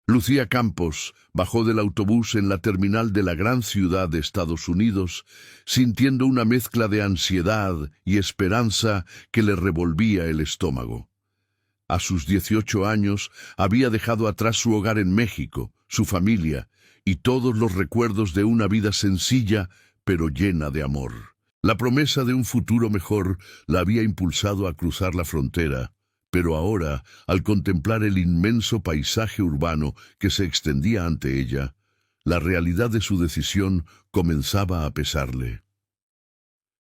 Lucía Campos bajó del autobús en la terminal de la gran ciudad de Estados Unidos, sintiendo una mezcla de ansiedad y esperanza que le revolvía el estómago. A sus 18 años había dejado atrás su hogar en México, su familia y todos los recuerdos de una vida sencilla pero llena de amor. La promesa de un futuro mejor la había impulsado a cruzar la frontera, pero ahora, al contemplar el inmenso paisaje urbano que se extendía ante ella, la realidad de su decisión comenzaba a pesarle.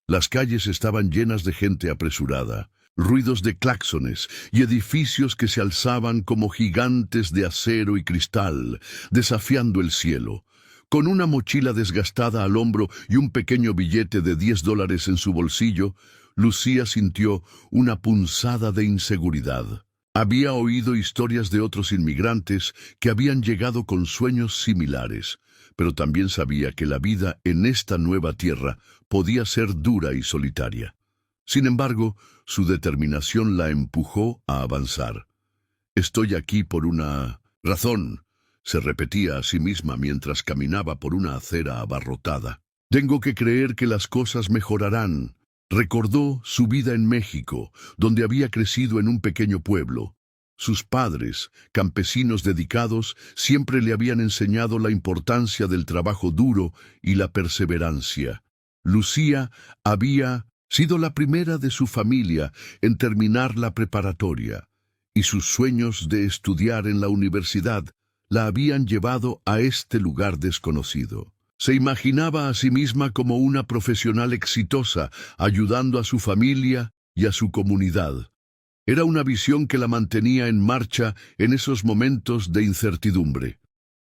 Las calles estaban llenas de gente apresurada, ruidos de claxones y edificios que se alzaban como gigantes de acero y cristal, desafiando el cielo. Con una mochila desgastada al hombro y un pequeño billete de $10 en su bolsillo, Lucía sintió una punzada de inseguridad. Había oído historias de otros inmigrantes que habían llegado con sueños similares, pero también sabía que la vida en esta nueva tierra podía ser dura y solitaria. Sin embargo, su determinación la empujó a avanzar. «Estoy aquí por una razón», se repetía a sí misma mientras caminaba por una acera abarrotada. «Tengo que creer que las cosas mejorarán». Recordó su vida en México, donde había crecido en un pequeño pueblo. Sus padres, campesinos dedicados, siempre le habían enseñado la importancia del trabajo duro y la perseverancia. Lucía había sido la primera de su familia en terminar la preparatoria, y sus sueños de estudiar en la universidad la habían llevado a este lugar desconocido. Se imaginaba a sí misma como una profesional exitosa, ayudando a su familia y a su comunidad. Era una visión que la mantenía en marcha en esos momentos de incertidumbre.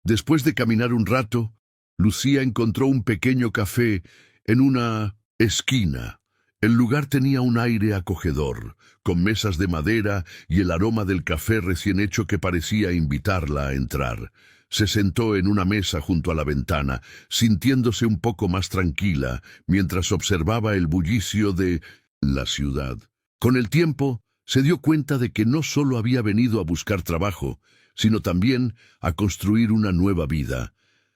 Después de caminar un rato, Lucía encontró un pequeño café en una esquina. El lugar tenía un aire acogedor, con mesas de madera y el aroma del café recién hecho que parecía invitarla a entrar. Se sentó en una mesa junto a la ventana, sintiéndose un poco más tranquila, mientras observaba el bullicio de la ciudad. Con el tiempo, se dio cuenta de que no solo había venido a buscar trabajo, sino también a construir una nueva vida,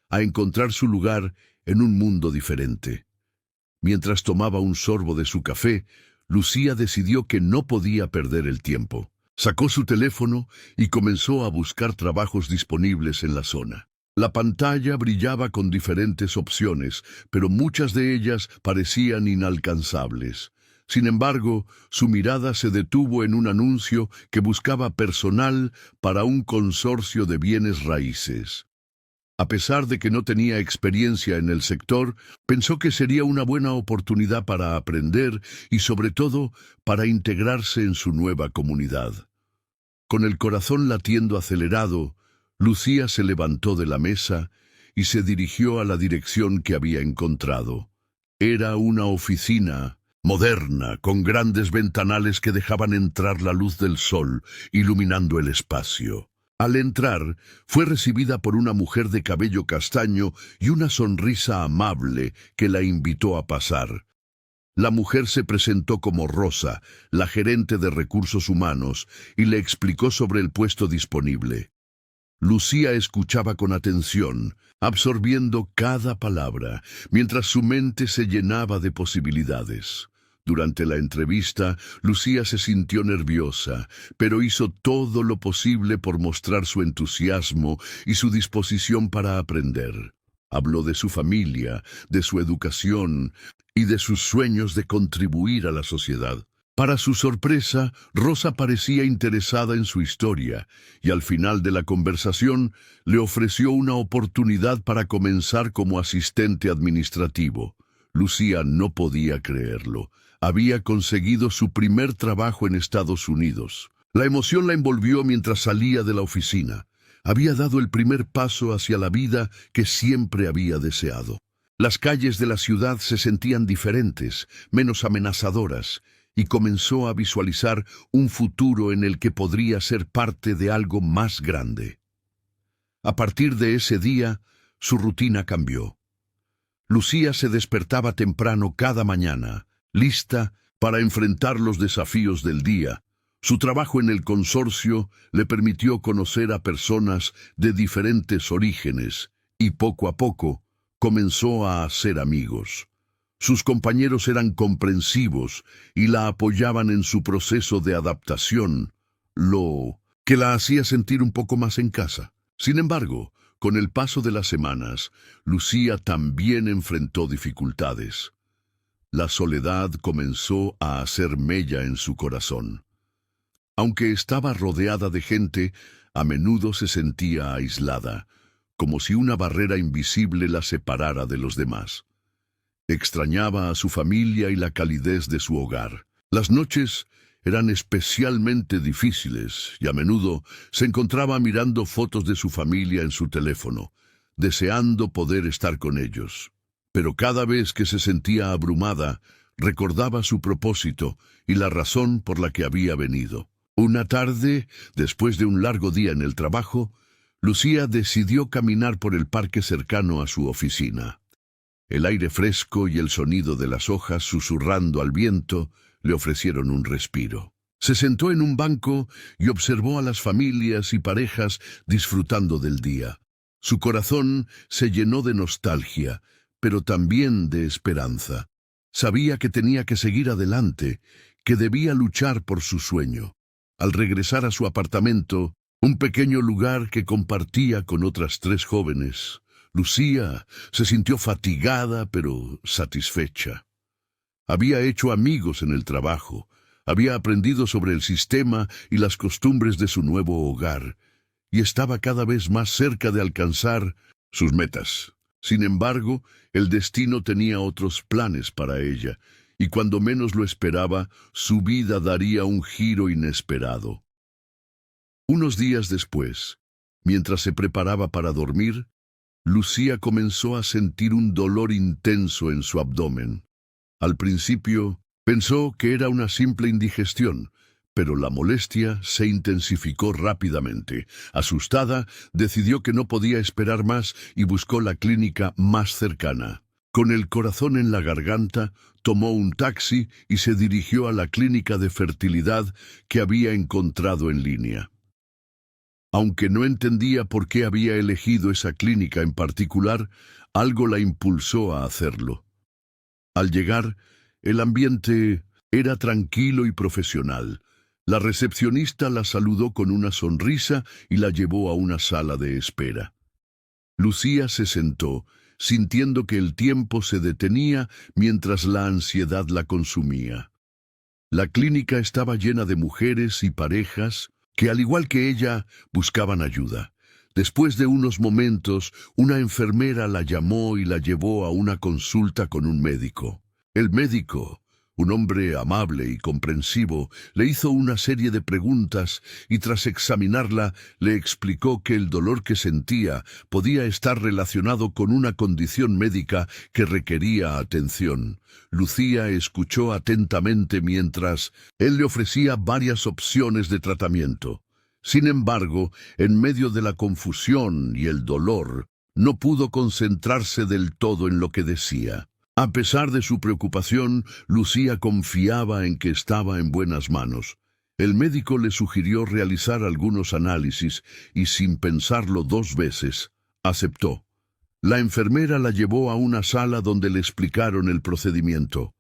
a encontrar su lugar en un mundo diferente. Mientras tomaba un sorbo de su café, Lucía decidió que no podía perder el tiempo. Sacó su teléfono y comenzó a buscar trabajos disponibles en la zona. La pantalla brillaba con diferentes opciones, pero muchas de ellas parecían inalcanzables. Sin embargo, su mirada se detuvo en un anuncio que buscaba personal para un consorcio de bienes raíces. A pesar de que no tenía experiencia en el sector, pensó que sería una buena oportunidad para aprender y, sobre todo, para integrarse en su nueva comunidad. Con el corazón latiendo acelerado, Lucía se levantó de la mesa y se dirigió a la dirección que había encontrado. Era una oficina moderna, con grandes ventanales que dejaban entrar la luz del sol, iluminando el espacio. Al entrar, fue recibida por una mujer de cabello castaño y una sonrisa amable que la invitó a pasar. La mujer se presentó como Rosa, la gerente de recursos humanos, y le explicó sobre el puesto disponible. Lucía escuchaba con atención, absorbiendo cada palabra, mientras su mente se llenaba de posibilidades. Durante la entrevista, Lucía se sintió nerviosa, pero hizo todo lo posible por mostrar su entusiasmo y su disposición para aprender. Habló de su familia, de su educación y de sus sueños de contribuir a la sociedad. Para su sorpresa, Rosa parecía interesada en su historia, y al final de la conversación le ofreció una oportunidad para comenzar como asistente administrativo. Lucía no podía creerlo. Había conseguido su primer trabajo en Estados Unidos. La emoción la envolvió mientras salía de la oficina. Había dado el primer paso hacia la vida que siempre había deseado. Las calles de la ciudad se sentían diferentes, menos amenazadoras, y comenzó a visualizar un futuro en el que podría ser parte de algo más grande. A partir de ese día, su rutina cambió. Lucía se despertaba temprano cada mañana, lista para enfrentar los desafíos del día. Su trabajo en el consorcio le permitió conocer a personas de diferentes orígenes y poco a poco comenzó a hacer amigos. Sus compañeros eran comprensivos y la apoyaban en su proceso de adaptación, lo que la hacía sentir un poco más en casa. Sin embargo, con el paso de las semanas, Lucía también enfrentó dificultades. La soledad comenzó a hacer mella en su corazón. Aunque estaba rodeada de gente, a menudo se sentía aislada, como si una barrera invisible la separara de los demás. Extrañaba a su familia y la calidez de su hogar. Las noches eran especialmente difíciles y a menudo se encontraba mirando fotos de su familia en su teléfono, deseando poder estar con ellos. Pero cada vez que se sentía abrumada, recordaba su propósito y la razón por la que había venido. Una tarde, después de un largo día en el trabajo, Lucía decidió caminar por el parque cercano a su oficina. El aire fresco y el sonido de las hojas susurrando al viento le ofrecieron un respiro. Se sentó en un banco y observó a las familias y parejas disfrutando del día. Su corazón se llenó de nostalgia, pero también de esperanza. Sabía que tenía que seguir adelante, que debía luchar por su sueño. Al regresar a su apartamento, un pequeño lugar que compartía con otras 3 jóvenes, Lucía se sintió fatigada pero satisfecha. Había hecho amigos en el trabajo, había aprendido sobre el sistema y las costumbres de su nuevo hogar, y estaba cada vez más cerca de alcanzar sus metas. Sin embargo, el destino tenía otros planes para ella, y cuando menos lo esperaba, su vida daría un giro inesperado. Unos días después, mientras se preparaba para dormir, Lucía comenzó a sentir un dolor intenso en su abdomen. Al principio, pensó que era una simple indigestión, pero la molestia se intensificó rápidamente. Asustada, decidió que no podía esperar más y buscó la clínica más cercana. Con el corazón en la garganta, tomó un taxi y se dirigió a la clínica de fertilidad que había encontrado en línea. Aunque no entendía por qué había elegido esa clínica en particular, algo la impulsó a hacerlo. Al llegar, el ambiente era tranquilo y profesional. La recepcionista la saludó con una sonrisa y la llevó a una sala de espera. Lucía se sentó, sintiendo que el tiempo se detenía mientras la ansiedad la consumía. La clínica estaba llena de mujeres y parejas que, al igual que ella, buscaban ayuda. Después de unos momentos, una enfermera la llamó y la llevó a una consulta con un médico. El médico, un hombre amable y comprensivo, le hizo una serie de preguntas y tras examinarla le explicó que el dolor que sentía podía estar relacionado con una condición médica que requería atención. Lucía escuchó atentamente mientras él le ofrecía varias opciones de tratamiento. Sin embargo, en medio de la confusión y el dolor, no pudo concentrarse del todo en lo que decía. A pesar de su preocupación, Lucía confiaba en que estaba en buenas manos. El médico le sugirió realizar algunos análisis y, sin pensarlo 2 veces, aceptó. La enfermera la llevó a una sala donde le explicaron el procedimiento.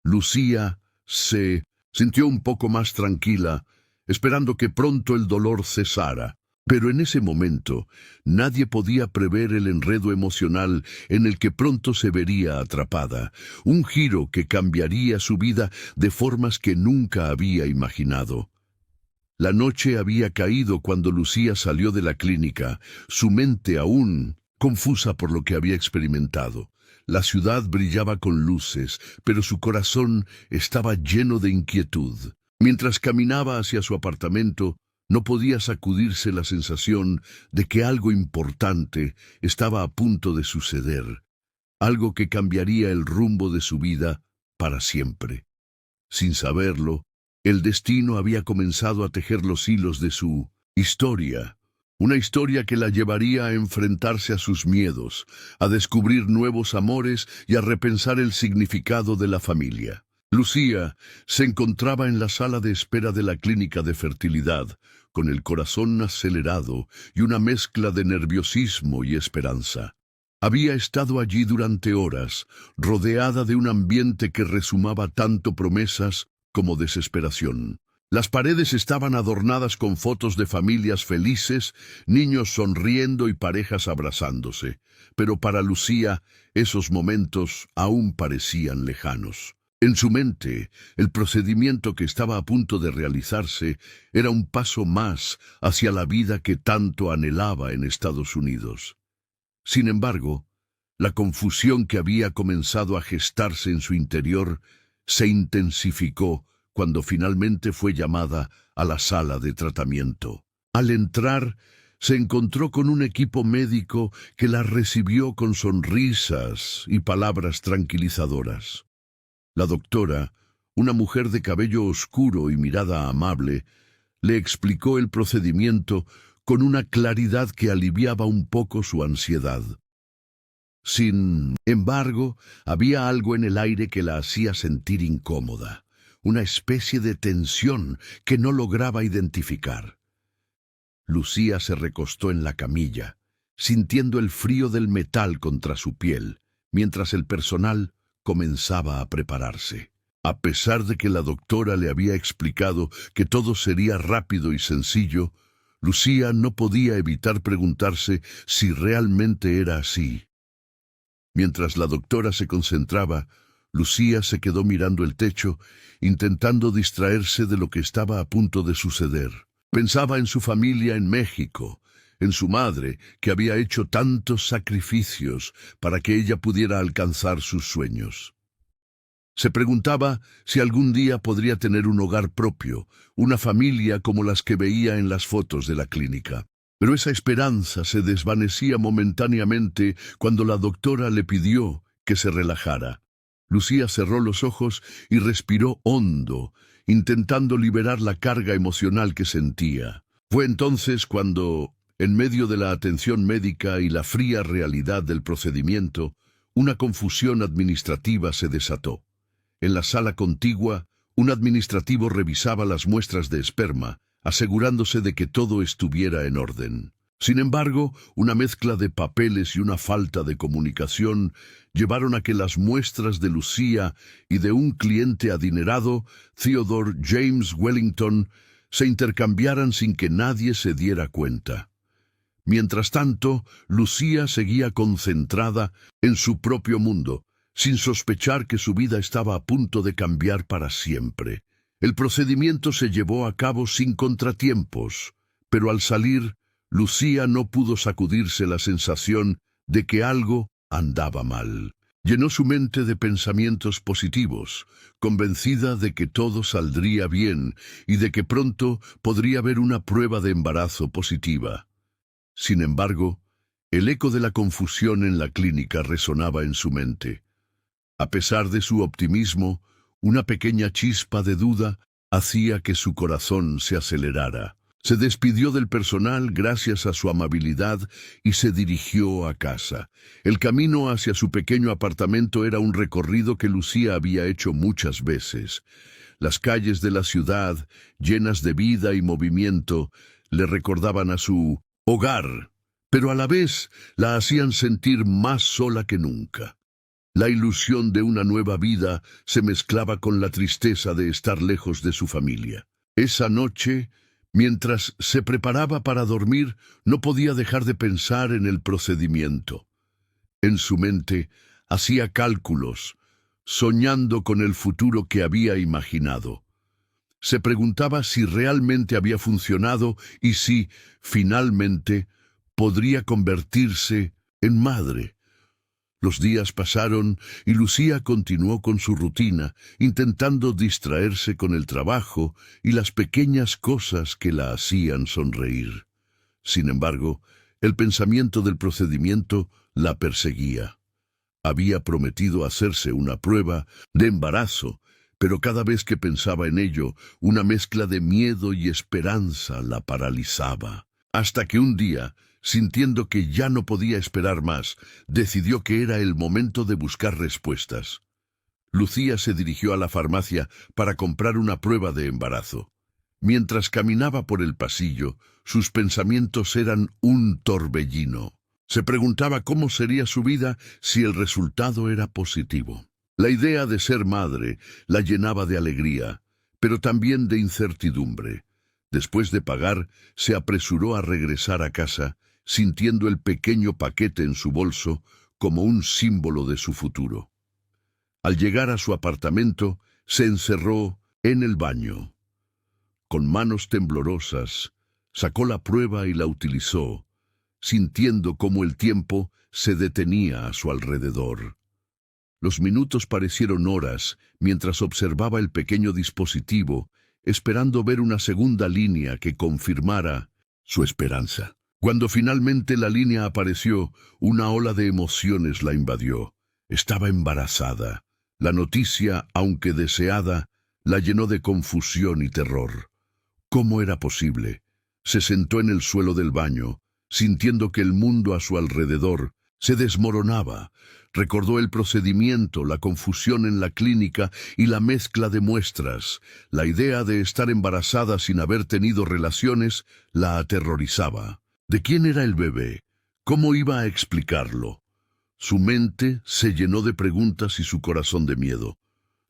Lucía se sintió un poco más tranquila, esperando que pronto el dolor cesara. Pero en ese momento, nadie podía prever el enredo emocional en el que pronto se vería atrapada, un giro que cambiaría su vida de formas que nunca había imaginado. La noche había caído cuando Lucía salió de la clínica, su mente aún confusa por lo que había experimentado. La ciudad brillaba con luces, pero su corazón estaba lleno de inquietud. Mientras caminaba hacia su apartamento, no podía sacudirse la sensación de que algo importante estaba a punto de suceder, algo que cambiaría el rumbo de su vida para siempre. Sin saberlo, el destino había comenzado a tejer los hilos de su historia, una historia que la llevaría a enfrentarse a sus miedos, a descubrir nuevos amores y a repensar el significado de la familia. Lucía se encontraba en la sala de espera de la clínica de fertilidad, con el corazón acelerado y una mezcla de nerviosismo y esperanza. Había estado allí durante horas, rodeada de un ambiente que resumaba tanto promesas como desesperación. Las paredes estaban adornadas con fotos de familias felices, niños sonriendo y parejas abrazándose, pero para Lucía esos momentos aún parecían lejanos. En su mente, el procedimiento que estaba a punto de realizarse era un paso más hacia la vida que tanto anhelaba en Estados Unidos. Sin embargo, la confusión que había comenzado a gestarse en su interior se intensificó cuando finalmente fue llamada a la sala de tratamiento. Al entrar, se encontró con un equipo médico que la recibió con sonrisas y palabras tranquilizadoras. La doctora, una mujer de cabello oscuro y mirada amable, le explicó el procedimiento con una claridad que aliviaba un poco su ansiedad. Sin embargo, había algo en el aire que la hacía sentir incómoda, una especie de tensión que no lograba identificar. Lucía se recostó en la camilla, sintiendo el frío del metal contra su piel, mientras el personal comenzaba a prepararse. A pesar de que la doctora le había explicado que todo sería rápido y sencillo, Lucía no podía evitar preguntarse si realmente era así. Mientras la doctora se concentraba, Lucía se quedó mirando el techo, intentando distraerse de lo que estaba a punto de suceder. Pensaba en su familia en México, en su madre, que había hecho tantos sacrificios para que ella pudiera alcanzar sus sueños. Se preguntaba si algún día podría tener un hogar propio, una familia como las que veía en las fotos de la clínica. Pero esa esperanza se desvanecía momentáneamente cuando la doctora le pidió que se relajara. Lucía cerró los ojos y respiró hondo, intentando liberar la carga emocional que sentía. Fue entonces cuando, en medio de la atención médica y la fría realidad del procedimiento, una confusión administrativa se desató. En la sala contigua, un administrativo revisaba las muestras de esperma, asegurándose de que todo estuviera en orden. Sin embargo, una mezcla de papeles y una falta de comunicación llevaron a que las muestras de Lucía y de un cliente adinerado, Theodore James Wellington, se intercambiaran sin que nadie se diera cuenta. Mientras tanto, Lucía seguía concentrada en su propio mundo, sin sospechar que su vida estaba a punto de cambiar para siempre. El procedimiento se llevó a cabo sin contratiempos, pero al salir, Lucía no pudo sacudirse la sensación de que algo andaba mal. Llenó su mente de pensamientos positivos, convencida de que todo saldría bien y de que pronto podría haber una prueba de embarazo positiva. Sin embargo, el eco de la confusión en la clínica resonaba en su mente. A pesar de su optimismo, una pequeña chispa de duda hacía que su corazón se acelerara. Se despidió del personal gracias a su amabilidad y se dirigió a casa. El camino hacia su pequeño apartamento era un recorrido que Lucía había hecho muchas veces. Las calles de la ciudad, llenas de vida y movimiento, le recordaban a su hogar, pero a la vez la hacían sentir más sola que nunca. La ilusión de una nueva vida se mezclaba con la tristeza de estar lejos de su familia. Esa noche, mientras se preparaba para dormir, no podía dejar de pensar en el procedimiento. En su mente hacía cálculos, soñando con el futuro que había imaginado. Se preguntaba si realmente había funcionado y si, finalmente, podría convertirse en madre. Los días pasaron y Lucía continuó con su rutina, intentando distraerse con el trabajo y las pequeñas cosas que la hacían sonreír. Sin embargo, el pensamiento del procedimiento la perseguía. Había prometido hacerse una prueba de embarazo, pero cada vez que pensaba en ello, una mezcla de miedo y esperanza la paralizaba. Hasta que un día, sintiendo que ya no podía esperar más, decidió que era el momento de buscar respuestas. Lucía se dirigió a la farmacia para comprar una prueba de embarazo. Mientras caminaba por el pasillo, sus pensamientos eran un torbellino. Se preguntaba cómo sería su vida si el resultado era positivo. La idea de ser madre la llenaba de alegría, pero también de incertidumbre. Después de pagar, se apresuró a regresar a casa, sintiendo el pequeño paquete en su bolso como un símbolo de su futuro. Al llegar a su apartamento, se encerró en el baño. Con manos temblorosas, sacó la prueba y la utilizó, sintiendo cómo el tiempo se detenía a su alrededor. Los minutos parecieron horas mientras observaba el pequeño dispositivo, esperando ver una segunda línea que confirmara su esperanza. Cuando finalmente la línea apareció, una ola de emociones la invadió. Estaba embarazada. La noticia, aunque deseada, la llenó de confusión y terror. ¿Cómo era posible? Se sentó en el suelo del baño, sintiendo que el mundo a su alrededor se desmoronaba. Recordó el procedimiento, la confusión en la clínica y la mezcla de muestras. La idea de estar embarazada sin haber tenido relaciones la aterrorizaba. ¿De quién era el bebé? ¿Cómo iba a explicarlo? Su mente se llenó de preguntas y su corazón de miedo.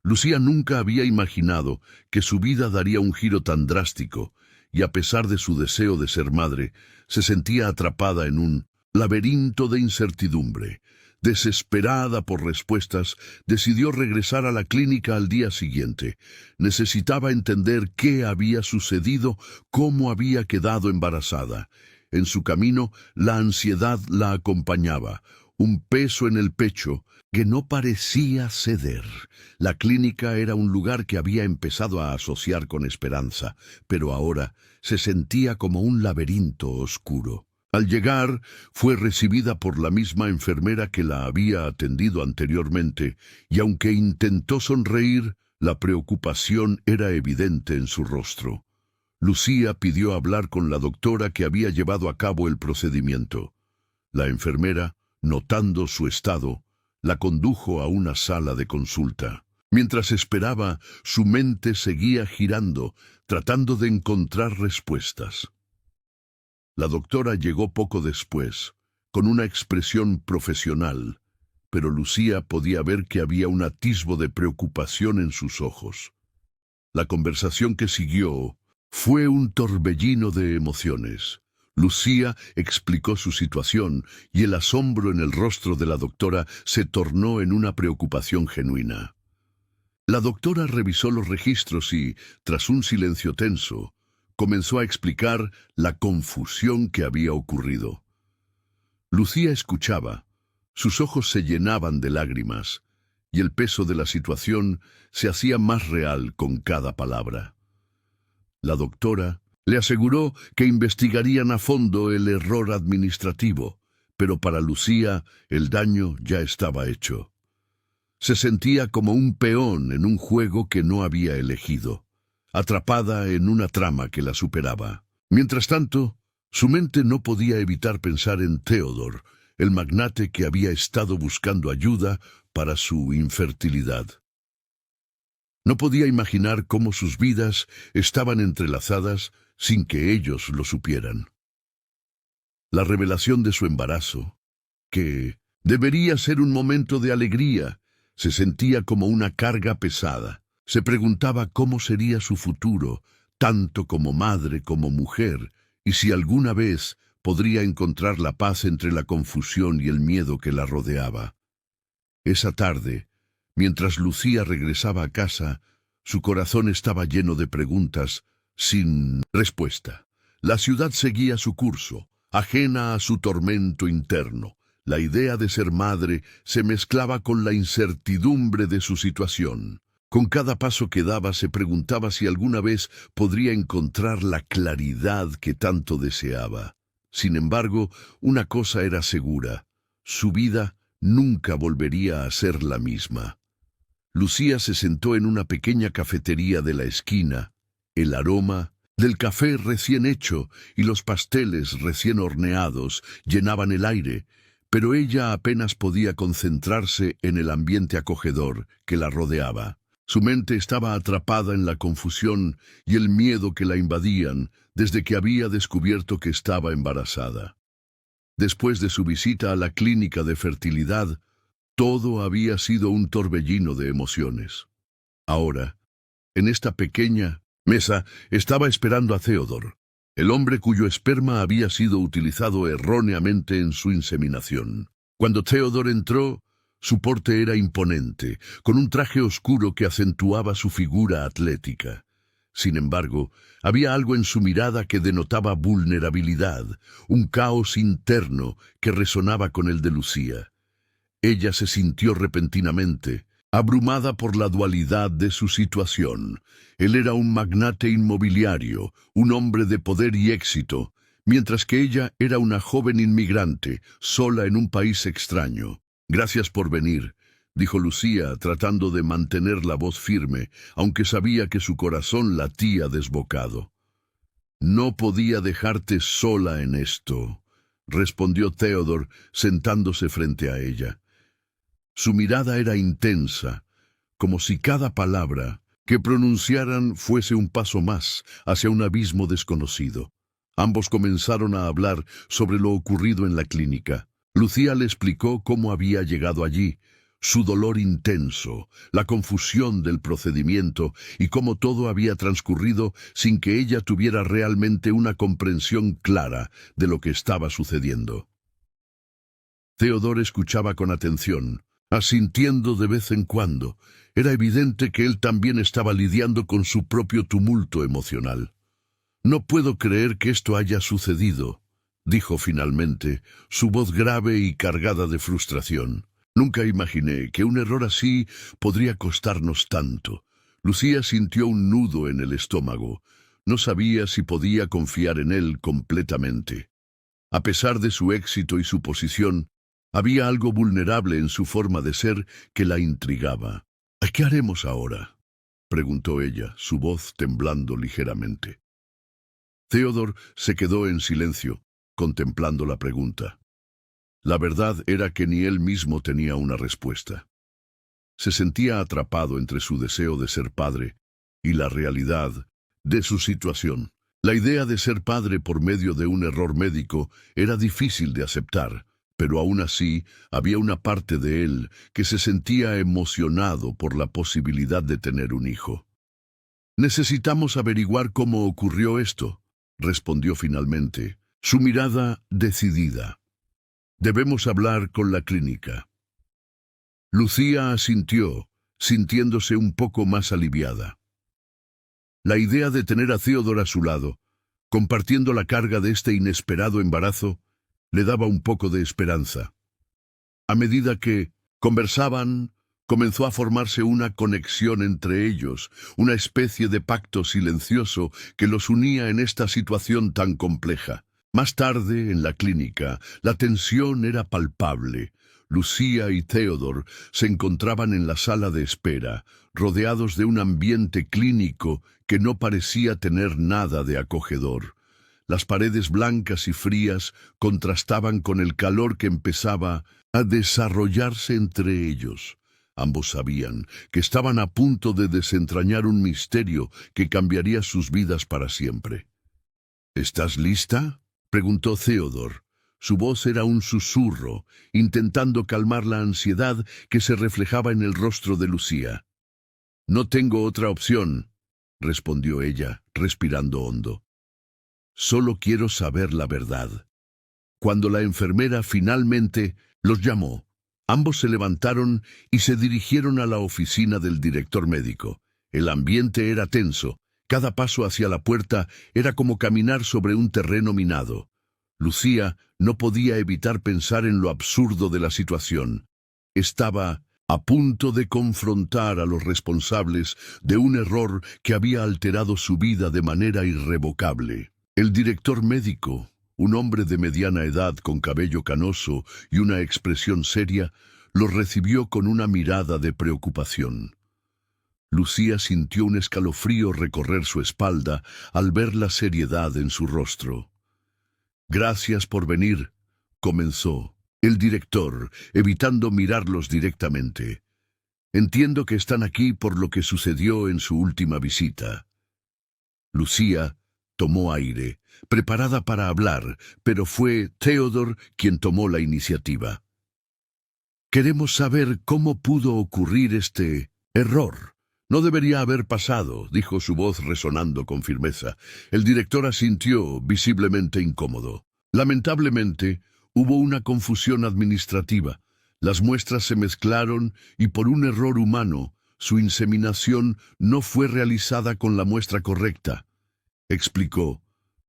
Lucía nunca había imaginado que su vida daría un giro tan drástico, y a pesar de su deseo de ser madre, se sentía atrapada en un laberinto de incertidumbre. Desesperada por respuestas, decidió regresar a la clínica al día siguiente. Necesitaba entender qué había sucedido, cómo había quedado embarazada. En su camino, la ansiedad la acompañaba, un peso en el pecho que no parecía ceder. La clínica era un lugar que había empezado a asociar con esperanza, pero ahora se sentía como un laberinto oscuro. Al llegar, fue recibida por la misma enfermera que la había atendido anteriormente, y aunque intentó sonreír, la preocupación era evidente en su rostro. Lucía pidió hablar con la doctora que había llevado a cabo el procedimiento. La enfermera, notando su estado, la condujo a una sala de consulta. Mientras esperaba, su mente seguía girando, tratando de encontrar respuestas. La doctora llegó poco después, con una expresión profesional, pero Lucía podía ver que había un atisbo de preocupación en sus ojos. La conversación que siguió fue un torbellino de emociones. Lucía explicó su situación y el asombro en el rostro de la doctora se tornó en una preocupación genuina. La doctora revisó los registros y, tras un silencio tenso, comenzó a explicar la confusión que había ocurrido. Lucía escuchaba, sus ojos se llenaban de lágrimas, y el peso de la situación se hacía más real con cada palabra. La doctora le aseguró que investigarían a fondo el error administrativo, pero para Lucía el daño ya estaba hecho. Se sentía como un peón en un juego que no había elegido, atrapada en una trama que la superaba. Mientras tanto, su mente no podía evitar pensar en Theodore, el magnate que había estado buscando ayuda para su infertilidad. No podía imaginar cómo sus vidas estaban entrelazadas sin que ellos lo supieran. La revelación de su embarazo, que debería ser un momento de alegría, se sentía como una carga pesada. Se preguntaba cómo sería su futuro, tanto como madre como mujer, y si alguna vez podría encontrar la paz entre la confusión y el miedo que la rodeaba. Esa tarde, mientras Lucía regresaba a casa, su corazón estaba lleno de preguntas sin respuesta. La ciudad seguía su curso, ajena a su tormento interno. La idea de ser madre se mezclaba con la incertidumbre de su situación. Con cada paso que daba se preguntaba si alguna vez podría encontrar la claridad que tanto deseaba. Sin embargo, una cosa era segura: su vida nunca volvería a ser la misma. Lucía se sentó en una pequeña cafetería de la esquina. El aroma del café recién hecho y los pasteles recién horneados llenaban el aire, pero ella apenas podía concentrarse en el ambiente acogedor que la rodeaba. Su mente estaba atrapada en la confusión y el miedo que la invadían desde que había descubierto que estaba embarazada. Después de su visita a la clínica de fertilidad, todo había sido un torbellino de emociones. Ahora, en esta pequeña mesa, estaba esperando a Theodore, el hombre cuyo esperma había sido utilizado erróneamente en su inseminación. Cuando Theodore entró, su porte era imponente, con un traje oscuro que acentuaba su figura atlética. Sin embargo, había algo en su mirada que denotaba vulnerabilidad, un caos interno que resonaba con el de Lucía. Ella se sintió repentinamente abrumada por la dualidad de su situación. Él era un magnate inmobiliario, un hombre de poder y éxito, mientras que ella era una joven inmigrante, sola en un país extraño. «Gracias por venir», dijo Lucía, tratando de mantener la voz firme, aunque sabía que su corazón latía desbocado. «No podía dejarte sola en esto», respondió Theodore, sentándose frente a ella. Su mirada era intensa, como si cada palabra que pronunciaran fuese un paso más hacia un abismo desconocido. Ambos comenzaron a hablar sobre lo ocurrido en la clínica. Lucía le explicó cómo había llegado allí, su dolor intenso, la confusión del procedimiento y cómo todo había transcurrido sin que ella tuviera realmente una comprensión clara de lo que estaba sucediendo. Theodore escuchaba con atención, asintiendo de vez en cuando. Era evidente que él también estaba lidiando con su propio tumulto emocional. «No puedo creer que esto haya sucedido», dijo finalmente, su voz grave y cargada de frustración. «Nunca imaginé que un error así podría costarnos tanto». Lucía sintió un nudo en el estómago. No sabía si podía confiar en él completamente. A pesar de su éxito y su posición, había algo vulnerable en su forma de ser que la intrigaba. «¿Qué haremos ahora?», preguntó ella, su voz temblando ligeramente. Theodore se quedó en silencio, contemplando la pregunta. La verdad era que ni él mismo tenía una respuesta. Se sentía atrapado entre su deseo de ser padre y la realidad de su situación. La idea de ser padre por medio de un error médico era difícil de aceptar, pero aún así había una parte de él que se sentía emocionado por la posibilidad de tener un hijo. «Necesitamos averiguar cómo ocurrió esto», respondió finalmente, su mirada decidida. «Debemos hablar con la clínica». Lucía asintió, sintiéndose un poco más aliviada. La idea de tener a Theodore a su lado, compartiendo la carga de este inesperado embarazo, le daba un poco de esperanza. A medida que conversaban, comenzó a formarse una conexión entre ellos, una especie de pacto silencioso que los unía en esta situación tan compleja. Más tarde, en la clínica, la tensión era palpable. Lucía y Theodore se encontraban en la sala de espera, rodeados de un ambiente clínico que no parecía tener nada de acogedor. Las paredes blancas y frías contrastaban con el calor que empezaba a desarrollarse entre ellos. Ambos sabían que estaban a punto de desentrañar un misterio que cambiaría sus vidas para siempre. «¿Estás lista?», preguntó Theodore. Su voz era un susurro, intentando calmar la ansiedad que se reflejaba en el rostro de Lucía. «No tengo otra opción», respondió ella, respirando hondo. «Solo quiero saber la verdad». Cuando la enfermera finalmente los llamó, ambos se levantaron y se dirigieron a la oficina del director médico. El ambiente era tenso. Cada paso hacia la puerta era como caminar sobre un terreno minado. Lucía no podía evitar pensar en lo absurdo de la situación. Estaba a punto de confrontar a los responsables de un error que había alterado su vida de manera irrevocable. El director médico, un hombre de mediana edad con cabello canoso y una expresión seria, lo recibió con una mirada de preocupación. Lucía sintió un escalofrío recorrer su espalda al ver la seriedad en su rostro. «Gracias por venir», comenzó, El director, evitando mirarlos directamente. Entiendo que están aquí por lo que sucedió en su última visita. Lucía tomó aire, preparada para hablar, pero fue Theodore quien tomó la iniciativa. Queremos saber cómo pudo ocurrir este error. No debería haber pasado, dijo su voz resonando con firmeza. El director asintió, visiblemente incómodo. Lamentablemente, hubo una confusión administrativa. Las muestras se mezclaron y por un error humano, su inseminación no fue realizada con la muestra correcta. Explicó.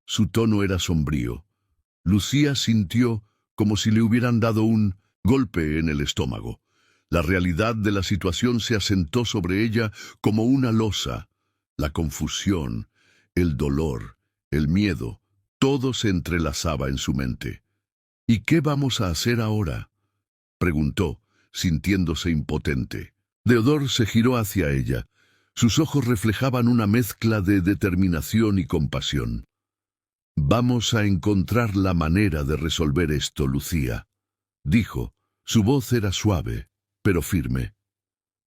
Su tono era sombrío. Lucía sintió como si le hubieran dado un golpe en el estómago. La realidad de la situación se asentó sobre ella como una losa. La confusión, el dolor, el miedo, todo se entrelazaba en su mente. ¿Y qué vamos a hacer ahora?, preguntó, sintiéndose impotente. Theodore se giró hacia ella. Sus ojos reflejaban una mezcla de determinación y compasión. «Vamos a encontrar la manera de resolver esto, Lucía», dijo. Su voz era suave, pero firme.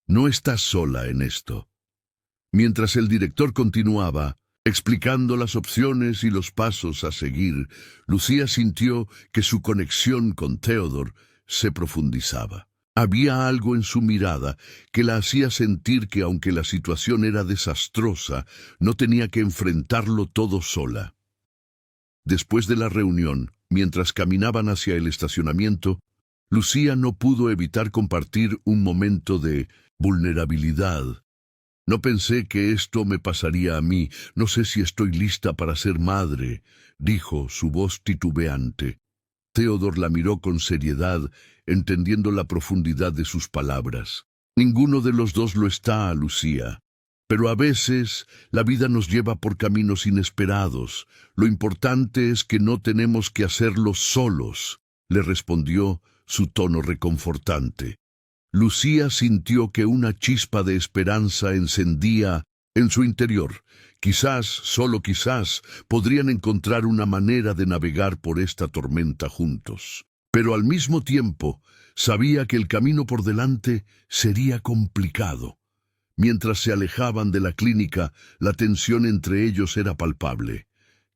«No estás sola en esto». Mientras el director continuaba, explicando las opciones y los pasos a seguir, Lucía sintió que su conexión con Theodore se profundizaba. Había algo en su mirada que la hacía sentir que aunque la situación era desastrosa, no tenía que enfrentarlo todo sola. Después de la reunión, mientras caminaban hacia el estacionamiento, Lucía no pudo evitar compartir un momento de vulnerabilidad. «No pensé que esto me pasaría a mí. No sé si estoy lista para ser madre», dijo, su voz titubeante. Theodore la miró con seriedad, entendiendo la profundidad de sus palabras. «Ninguno de los dos lo está, Lucía. Pero a veces la vida nos lleva por caminos inesperados. Lo importante es que no tenemos que hacerlo solos», le respondió, su tono reconfortante. Lucía sintió que una chispa de esperanza encendía en su interior. Quizás, solo quizás, podrían encontrar una manera de navegar por esta tormenta juntos. Pero al mismo tiempo, sabía que el camino por delante sería complicado. Mientras se alejaban de la clínica, la tensión entre ellos era palpable.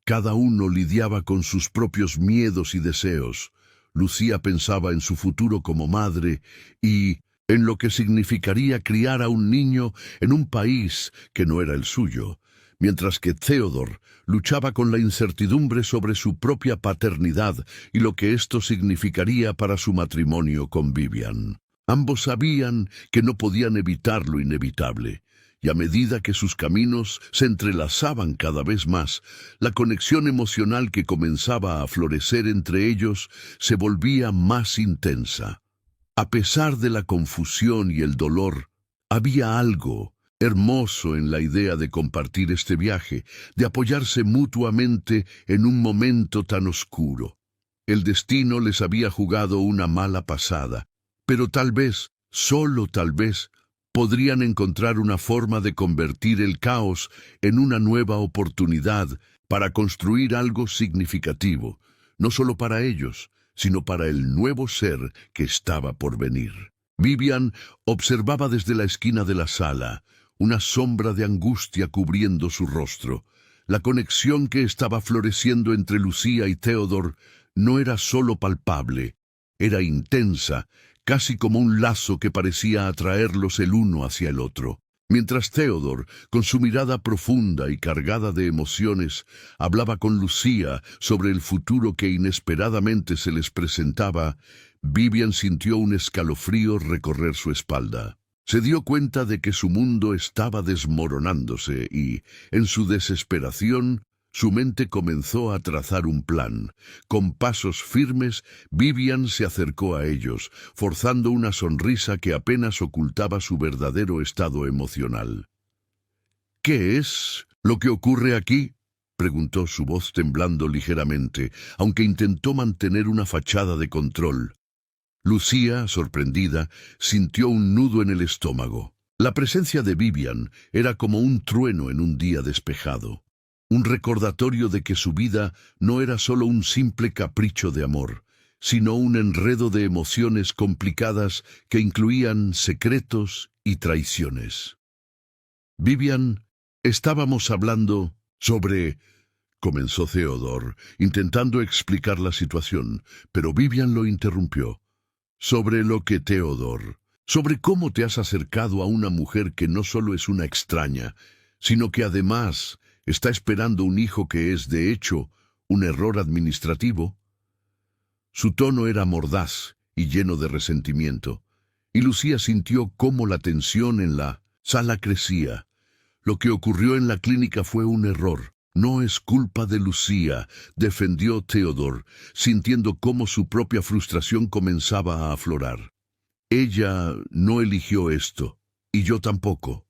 Cada uno lidiaba con sus propios miedos y deseos. Lucía pensaba en su futuro como madre y en lo que significaría criar a un niño en un país que no era el suyo, mientras que Theodore luchaba con la incertidumbre sobre su propia paternidad y lo que esto significaría para su matrimonio con Vivian. Ambos sabían que no podían evitar lo inevitable, y a medida que sus caminos se entrelazaban cada vez más, la conexión emocional que comenzaba a florecer entre ellos se volvía más intensa. A pesar de la confusión y el dolor, había algo hermoso en la idea de compartir este viaje, de apoyarse mutuamente en un momento tan oscuro. El destino les había jugado una mala pasada, pero tal vez, solo tal vez, podrían encontrar una forma de convertir el caos en una nueva oportunidad para construir algo significativo, no solo para ellos, sino para el nuevo ser que estaba por venir. Vivian observaba desde la esquina de la sala, una sombra de angustia cubriendo su rostro. La conexión que estaba floreciendo entre Lucía y Theodore no era solo palpable, era intensa, casi como un lazo que parecía atraerlos el uno hacia el otro. Mientras Theodore, con su mirada profunda y cargada de emociones, hablaba con Lucía sobre el futuro que inesperadamente se les presentaba, Vivian sintió un escalofrío recorrer su espalda. Se dio cuenta de que su mundo estaba desmoronándose y, en su desesperación, su mente comenzó a trazar un plan. Con pasos firmes, Vivian se acercó a ellos, forzando una sonrisa que apenas ocultaba su verdadero estado emocional. «¿Qué es lo que ocurre aquí?», preguntó, su voz temblando ligeramente, aunque intentó mantener una fachada de control. Lucía, sorprendida, sintió un nudo en el estómago. La presencia de Vivian era como un trueno en un día despejado. Un recordatorio de que su vida no era solo un simple capricho de amor, sino un enredo de emociones complicadas que incluían secretos y traiciones. Vivian, estábamos hablando sobre... comenzó Theodore, intentando explicar la situación, pero Vivian lo interrumpió. Sobre lo que, Theodore, sobre cómo te has acercado a una mujer que no solo es una extraña, sino que además está esperando un hijo que es, de hecho, un error administrativo. Su tono era mordaz y lleno de resentimiento, y Lucía sintió cómo la tensión en la sala crecía. Lo que ocurrió en la clínica fue un error. No es culpa de Lucía, defendió Theodore, sintiendo cómo su propia frustración comenzaba a aflorar. Ella no eligió esto, y yo tampoco.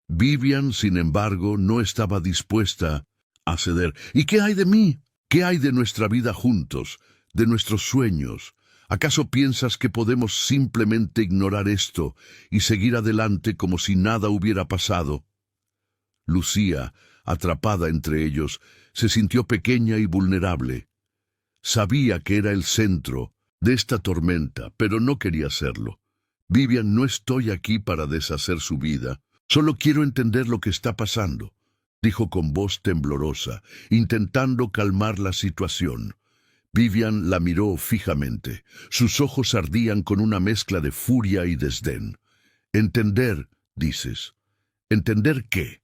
Vivian, sin embargo, no estaba dispuesta a ceder. ¿Y qué hay de mí? ¿Qué hay de nuestra vida juntos? ¿De nuestros sueños? ¿Acaso piensas que podemos simplemente ignorar esto y seguir adelante como si nada hubiera pasado? Lucía, atrapada entre ellos, se sintió pequeña y vulnerable. Sabía que era el centro de esta tormenta, pero no quería serlo. Vivian, no estoy aquí para deshacer su vida. Solo quiero entender lo que está pasando, dijo con voz temblorosa, intentando calmar la situación. Vivian la miró fijamente. Sus ojos ardían con una mezcla de furia y desdén. «Entender», dices. «¿Entender qué?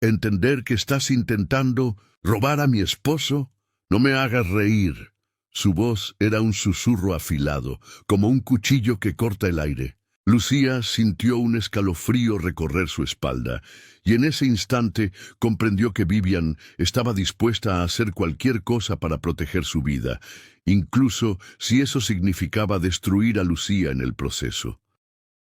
¿Entender que estás intentando robar a mi esposo? No me hagas reír». Su voz era un susurro afilado, como un cuchillo que corta el aire. Lucía sintió un escalofrío recorrer su espalda, y en ese instante comprendió que Vivian estaba dispuesta a hacer cualquier cosa para proteger su vida, incluso si eso significaba destruir a Lucía en el proceso.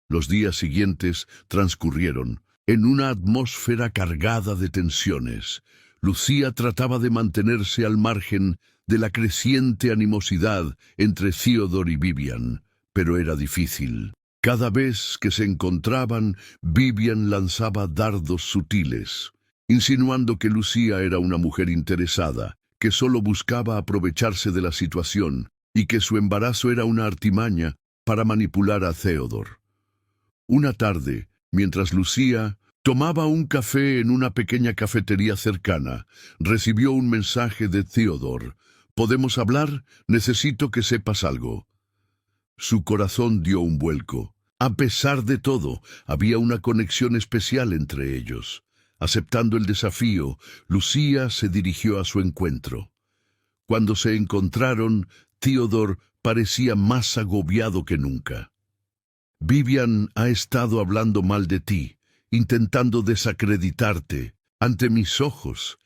Los días siguientes transcurrieron en una atmósfera cargada de tensiones. Lucía trataba de mantenerse al margen de la creciente animosidad entre Theodore y Vivian, pero era difícil. Cada vez que se encontraban, Vivian lanzaba dardos sutiles, insinuando que Lucía era una mujer interesada, que solo buscaba aprovecharse de la situación y que su embarazo era una artimaña para manipular a Theodore. Una tarde, mientras Lucía tomaba un café en una pequeña cafetería cercana, recibió un mensaje de Theodore. «¿Podemos hablar? Necesito que sepas algo». Su corazón dio un vuelco. A pesar de todo, había una conexión especial entre ellos. Aceptando el desafío, Lucía se dirigió a su encuentro. Cuando se encontraron, Theodore parecía más agobiado que nunca. «Vivian ha estado hablando mal de ti, intentando desacreditarte ante mis ojos.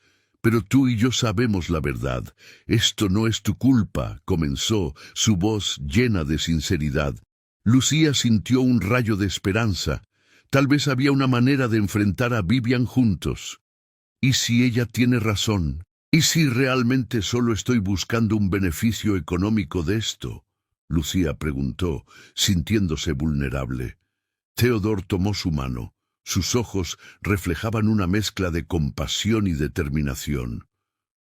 Pero tú y yo sabemos la verdad. Esto no es tu culpa», comenzó, su voz llena de sinceridad. Lucía sintió un rayo de esperanza. Tal vez había una manera de enfrentar a Vivian juntos. ¿Y si ella tiene razón? ¿Y si realmente solo estoy buscando un beneficio económico de esto?, Lucía preguntó, sintiéndose vulnerable. Theodore tomó su mano. Sus ojos reflejaban una mezcla de compasión y determinación.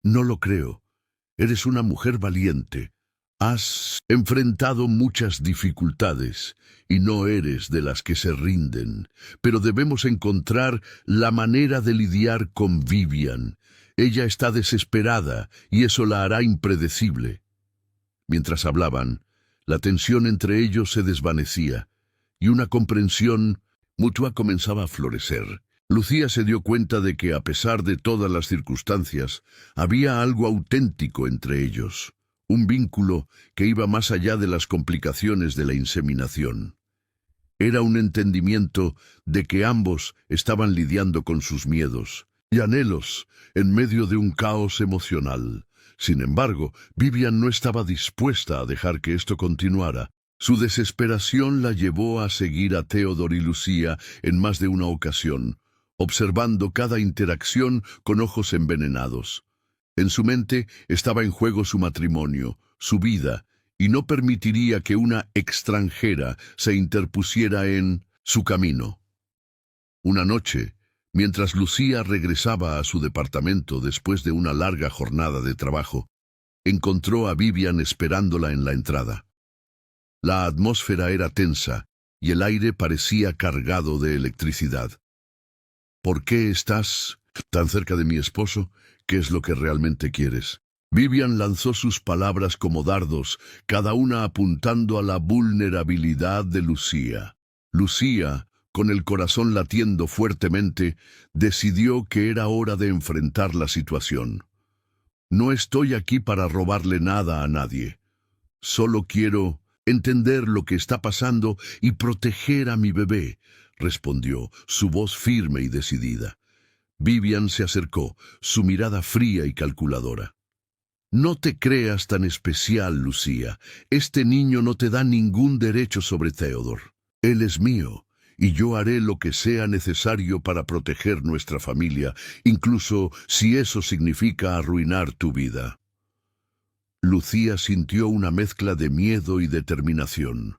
«No lo creo. Eres una mujer valiente. Has enfrentado muchas dificultades y no eres de las que se rinden. Pero debemos encontrar la manera de lidiar con Vivian. Ella está desesperada y eso la hará impredecible». Mientras hablaban, la tensión entre ellos se desvanecía y una comprensión mutua comenzaba a florecer. Lucía se dio cuenta de que, a pesar de todas las circunstancias, había algo auténtico entre ellos, un vínculo que iba más allá de las complicaciones de la inseminación. Era un entendimiento de que ambos estaban lidiando con sus miedos y anhelos en medio de un caos emocional. Sin embargo, Vivian no estaba dispuesta a dejar que esto continuara. Su desesperación la llevó a seguir a Theodore y Lucía en más de una ocasión, observando cada interacción con ojos envenenados. En su mente estaba en juego su matrimonio, su vida, y no permitiría que una extranjera se interpusiera en su camino. Una noche, mientras Lucía regresaba a su departamento después de una larga jornada de trabajo, encontró a Vivian esperándola en la entrada. La atmósfera era tensa y el aire parecía cargado de electricidad. ¿Por qué estás tan cerca de mi esposo? ¿Qué es lo que realmente quieres? Vivian lanzó sus palabras como dardos, cada una apuntando a la vulnerabilidad de Lucía. Lucía, con el corazón latiendo fuertemente, decidió que era hora de enfrentar la situación. No estoy aquí para robarle nada a nadie. Solo quiero entender lo que está pasando y proteger a mi bebé, respondió, su voz firme y decidida. Vivian se acercó, su mirada fría y calculadora. No te creas tan especial, Lucía. Este niño no te da ningún derecho sobre Theodore. Él es mío, y yo haré lo que sea necesario para proteger nuestra familia, incluso si eso significa arruinar tu vida. Lucía sintió una mezcla de miedo y determinación.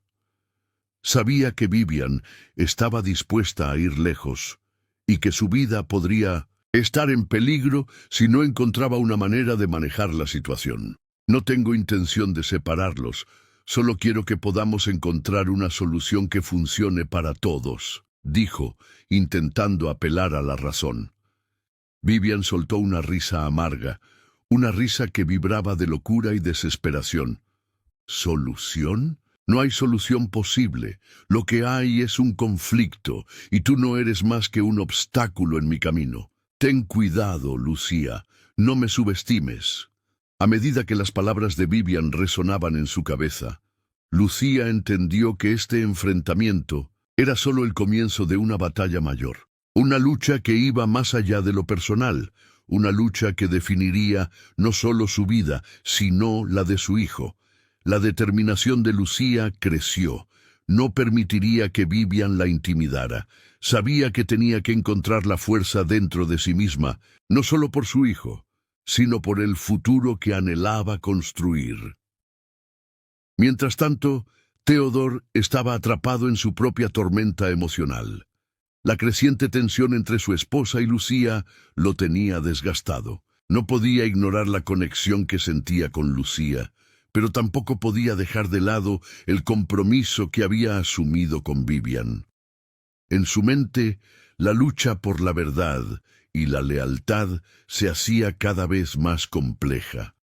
Sabía que Vivian estaba dispuesta a ir lejos, y que su vida podría estar en peligro si no encontraba una manera de manejar la situación. No tengo intención de separarlos, solo quiero que podamos encontrar una solución que funcione para todos, dijo, intentando apelar a la razón. Vivian soltó una risa amarga, una risa que vibraba de locura y desesperación. ¿Solución? No hay solución posible. Lo que hay es un conflicto, y tú no eres más que un obstáculo en mi camino. Ten cuidado, Lucía, no me subestimes. A medida que las palabras de Vivian resonaban en su cabeza, Lucía entendió que este enfrentamiento era solo el comienzo de una batalla mayor. Una lucha que iba más allá de lo personal, una lucha que definiría no solo su vida, sino la de su hijo. La determinación de Lucía creció. No permitiría que Vivian la intimidara. Sabía que tenía que encontrar la fuerza dentro de sí misma, no solo por su hijo, sino por el futuro que anhelaba construir. Mientras tanto, Theodore estaba atrapado en su propia tormenta emocional. La creciente tensión entre su esposa y Lucía lo tenía desgastado. No podía ignorar la conexión que sentía con Lucía, pero tampoco podía dejar de lado el compromiso que había asumido con Vivian. En su mente, la lucha por la verdad y la lealtad se hacía cada vez más compleja.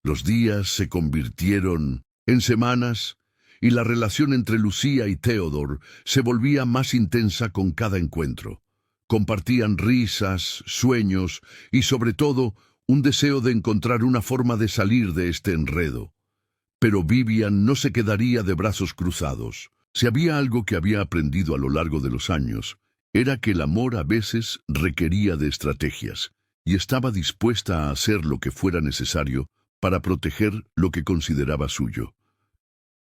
Los días se convirtieron en semanas, y la relación entre Lucía y Theodore se volvía más intensa con cada encuentro. Compartían risas, sueños y, sobre todo, un deseo de encontrar una forma de salir de este enredo. Pero Vivian no se quedaría de brazos cruzados. Si había algo que había aprendido a lo largo de los años, era que el amor a veces requería de estrategias, y estaba dispuesta a hacer lo que fuera necesario para proteger lo que consideraba suyo.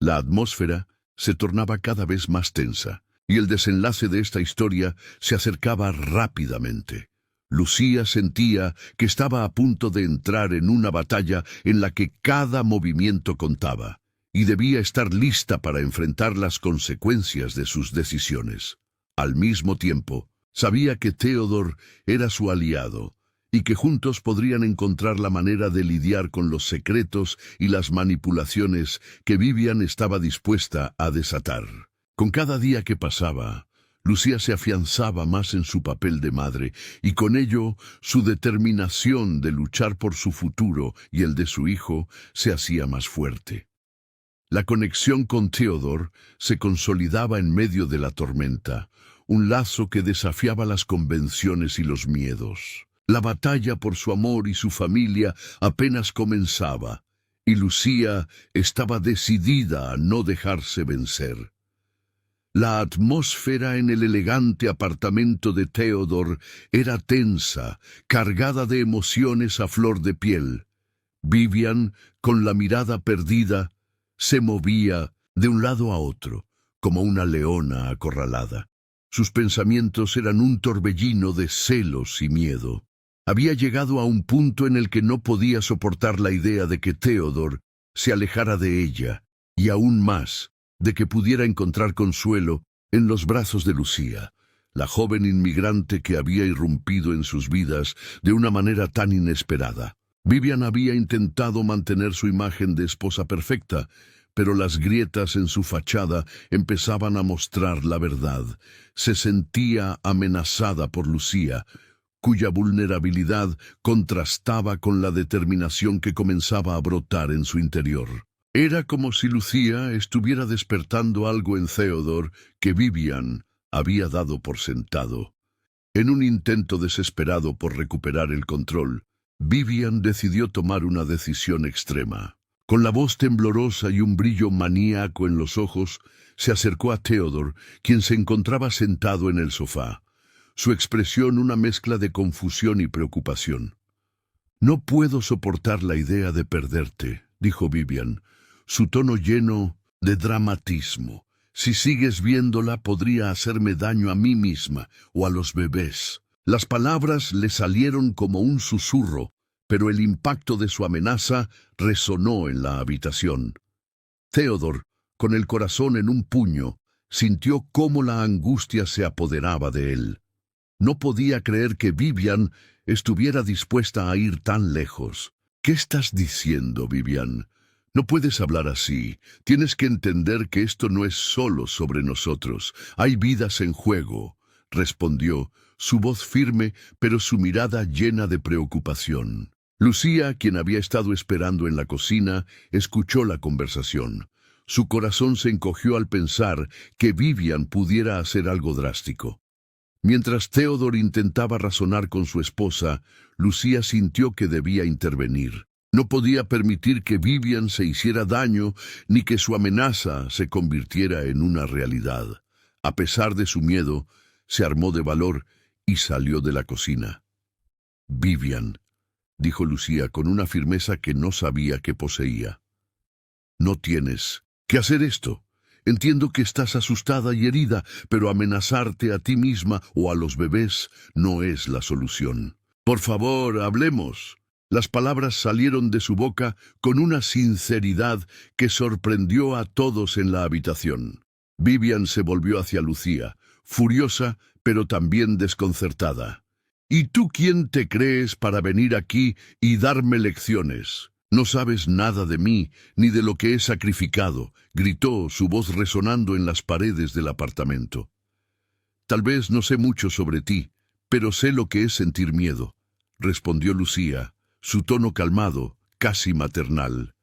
La atmósfera se tornaba cada vez más tensa, y el desenlace de esta historia se acercaba rápidamente. Lucía sentía que estaba a punto de entrar en una batalla en la que cada movimiento contaba, y debía estar lista para enfrentar las consecuencias de sus decisiones. Al mismo tiempo, sabía que Theodore era su aliado, y que juntos podrían encontrar la manera de lidiar con los secretos y las manipulaciones que Vivian estaba dispuesta a desatar. Con cada día que pasaba, Lucía se afianzaba más en su papel de madre, y con ello su determinación de luchar por su futuro y el de su hijo se hacía más fuerte. La conexión con Theodore se consolidaba en medio de la tormenta, un lazo que desafiaba las convenciones y los miedos. La batalla por su amor y su familia apenas comenzaba, y Lucía estaba decidida a no dejarse vencer. La atmósfera en el elegante apartamento de Theodore era tensa, cargada de emociones a flor de piel. Vivian, con la mirada perdida, se movía de un lado a otro, como una leona acorralada. Sus pensamientos eran un torbellino de celos y miedo. Había llegado a un punto en el que no podía soportar la idea de que Theodore se alejara de ella, y aún más, de que pudiera encontrar consuelo en los brazos de Lucía, la joven inmigrante que había irrumpido en sus vidas de una manera tan inesperada. Vivian había intentado mantener su imagen de esposa perfecta, pero las grietas en su fachada empezaban a mostrar la verdad. Se sentía amenazada por Lucía, cuya vulnerabilidad contrastaba con la determinación que comenzaba a brotar en su interior. Era como si Lucía estuviera despertando algo en Theodore que Vivian había dado por sentado. En un intento desesperado por recuperar el control, Vivian decidió tomar una decisión extrema. Con la voz temblorosa y un brillo maníaco en los ojos, se acercó a Theodore, quien se encontraba sentado en el sofá. Su expresión una mezcla de confusión y preocupación. «No puedo soportar la idea de perderte», dijo Vivian, su tono lleno de dramatismo. «Si sigues viéndola, podría hacerme daño a mí misma o a los bebés». Las palabras le salieron como un susurro, pero el impacto de su amenaza resonó en la habitación. Theodore, con el corazón en un puño, sintió cómo la angustia se apoderaba de él. No podía creer que Vivian estuviera dispuesta a ir tan lejos. «¿Qué estás diciendo, Vivian? No puedes hablar así. Tienes que entender que esto no es solo sobre nosotros. Hay vidas en juego», respondió, su voz firme, pero su mirada llena de preocupación. Lucía, quien había estado esperando en la cocina, escuchó la conversación. Su corazón se encogió al pensar que Vivian pudiera hacer algo drástico. Mientras Theodore intentaba razonar con su esposa, Lucía sintió que debía intervenir. No podía permitir que Vivian se hiciera daño ni que su amenaza se convirtiera en una realidad. A pesar de su miedo, se armó de valor y salió de la cocina. «Vivian», dijo Lucía con una firmeza que no sabía que poseía. «No tienes que hacer esto. Entiendo que estás asustada y herida, pero amenazarte a ti misma o a los bebés no es la solución. Por favor, hablemos». Las palabras salieron de su boca con una sinceridad que sorprendió a todos en la habitación. Vivian se volvió hacia Lucía, furiosa, pero también desconcertada. «¿Y tú quién te crees para venir aquí y darme lecciones? No sabes nada de mí, ni de lo que he sacrificado», gritó, su voz resonando en las paredes del apartamento. «Tal vez no sé mucho sobre ti, pero sé lo que es sentir miedo», respondió Lucía, su tono calmado, casi maternal.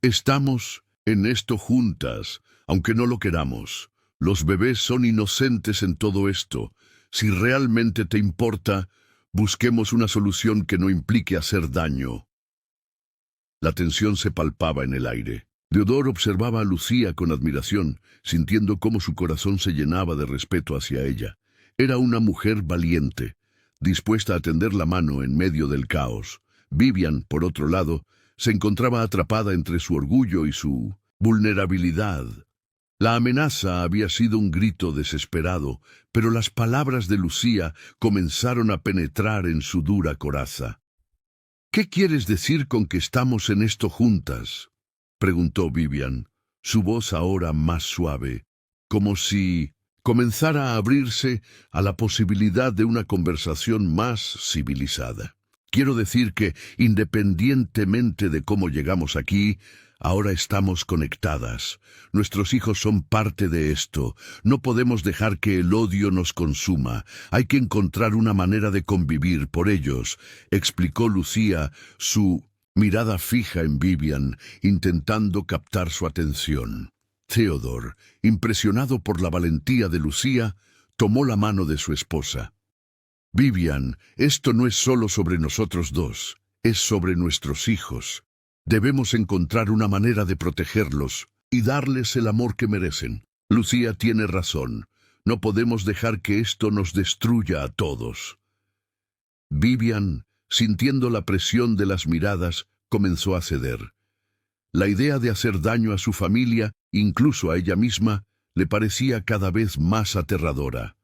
«Estamos en esto juntas, aunque no lo queramos. Los bebés son inocentes en todo esto. Si realmente te importa, busquemos una solución que no implique hacer daño». La tensión se palpaba en el aire. Theodore observaba a Lucía con admiración, sintiendo cómo su corazón se llenaba de respeto hacia ella. Era una mujer valiente, dispuesta a tender la mano en medio del caos. Vivian, por otro lado, se encontraba atrapada entre su orgullo y su vulnerabilidad. La amenaza había sido un grito desesperado, pero las palabras de Lucía comenzaron a penetrar en su dura coraza. «¿Qué quieres decir con que estamos en esto juntas?», preguntó Vivian, su voz ahora más suave, como si comenzara a abrirse a la posibilidad de una conversación más civilizada. «Quiero decir que, independientemente de cómo llegamos aquí, ahora estamos conectadas. Nuestros hijos son parte de esto. No podemos dejar que el odio nos consuma. Hay que encontrar una manera de convivir por ellos», explicó Lucía, su mirada fija en Vivian, intentando captar su atención. Theodore, impresionado por la valentía de Lucía, tomó la mano de su esposa. «Vivian, esto no es solo sobre nosotros dos, es sobre nuestros hijos. Debemos encontrar una manera de protegerlos y darles el amor que merecen. Lucía tiene razón. No podemos dejar que esto nos destruya a todos». Vivian, sintiendo la presión de las miradas, comenzó a ceder. La idea de hacer daño a su familia, incluso a ella misma, le parecía cada vez más aterradora.